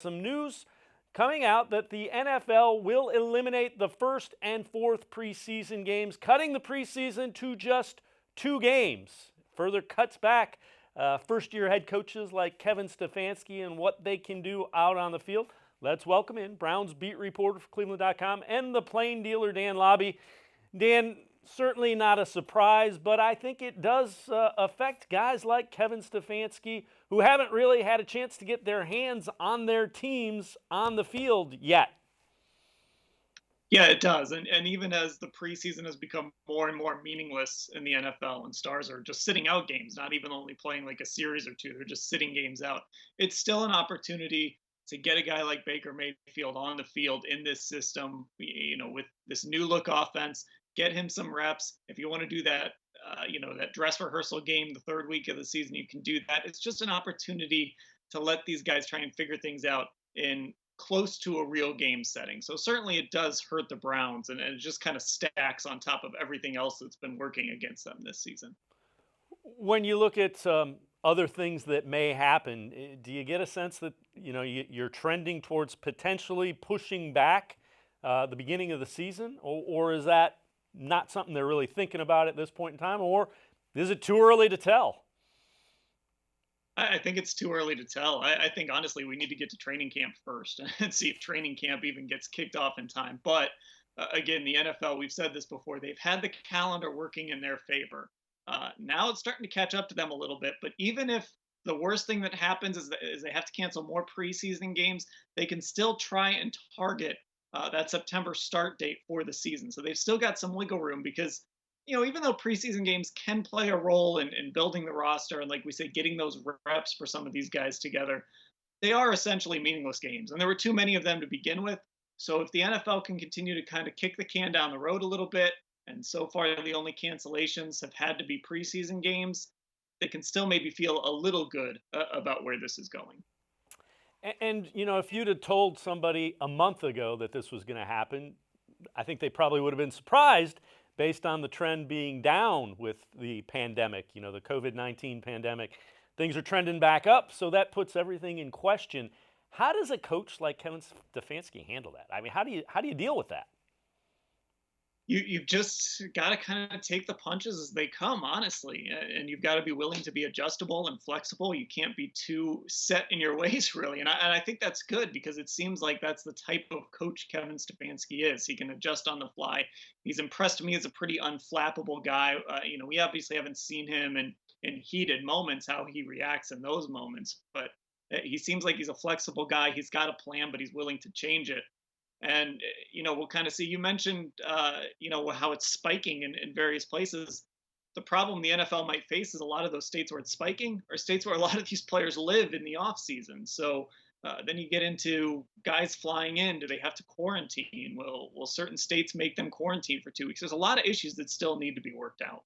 some news coming out that the NFL will eliminate the first and fourth preseason games, cutting the preseason to just 2 games. Further cuts back first-year head coaches like Kevin Stefanski and what they can do out on the field. Let's welcome in Browns beat reporter for cleveland.com and the plain dealer Dan Lobby. Dan, certainly not a surprise, but I think it does affect guys like Kevin Stefanski who haven't really had a chance to get their hands on their teams on the field yet. Yeah, it does. And even as the preseason has become more and more meaningless in the NFL and stars are just sitting out games, not even only playing like a series or two, they're just sitting games out. It's still an opportunity to get a guy like Baker Mayfield on the field in this system, with this new look offense, get him some reps. If you want to do that, that dress rehearsal game the third week of the season, you can do that. It's just an opportunity to let these guys try and figure things out in close to a real game setting. So certainly it does hurt the Browns, and it just kind of stacks on top of everything else that's been working against them this season. When you look at other things that may happen, do you get a sense that you're trending towards potentially pushing back the beginning of the season, or is that not something they're really thinking about at this point in time, or is it too early to tell? I think it's too early to tell. I think honestly we need to get to training camp first and see if training camp even gets kicked off in time. But again, the NFL, we've said this before, they've had the calendar working in their favor. Now it's starting to catch up to them a little bit. But even if the worst thing that happens is they have to cancel more preseason games, they can still try and target that September start date for the season. So they've still got some wiggle room because even though preseason games can play a role in building the roster and, like we say, getting those reps for some of these guys together, they are essentially meaningless games. And there were too many of them to begin with. So if the NFL can continue to kind of kick the can down the road a little bit, and so far the only cancellations have had to be preseason games, they can still maybe feel a little good about where this is going. And if you'd have told somebody a month ago that this was going to happen, I think they probably would have been surprised based on the trend being down with the pandemic, the COVID-19 pandemic. Things are trending back up, so that puts everything in question. How does a coach like Kevin Stefanski handle that? I mean, how do you deal with that? You've just got to kind of take the punches as they come, honestly, and you've got to be willing to be adjustable and flexible. You can't be too set in your ways, really, and I think that's good because it seems like that's the type of coach Kevin Stefanski is. He can adjust on the fly. He's impressed me as a pretty unflappable guy. We obviously haven't seen him in heated moments how he reacts in those moments, but he seems like he's a flexible guy. He's got a plan, but he's willing to change it. And we'll kind of see. You mentioned how it's spiking in various places. The problem the NFL might face is a lot of those states where it's spiking are states where a lot of these players live in the off season. So then you get into guys flying in. Do they have to quarantine? Will certain states make them quarantine for 2 weeks? There's a lot of issues that still need to be worked out.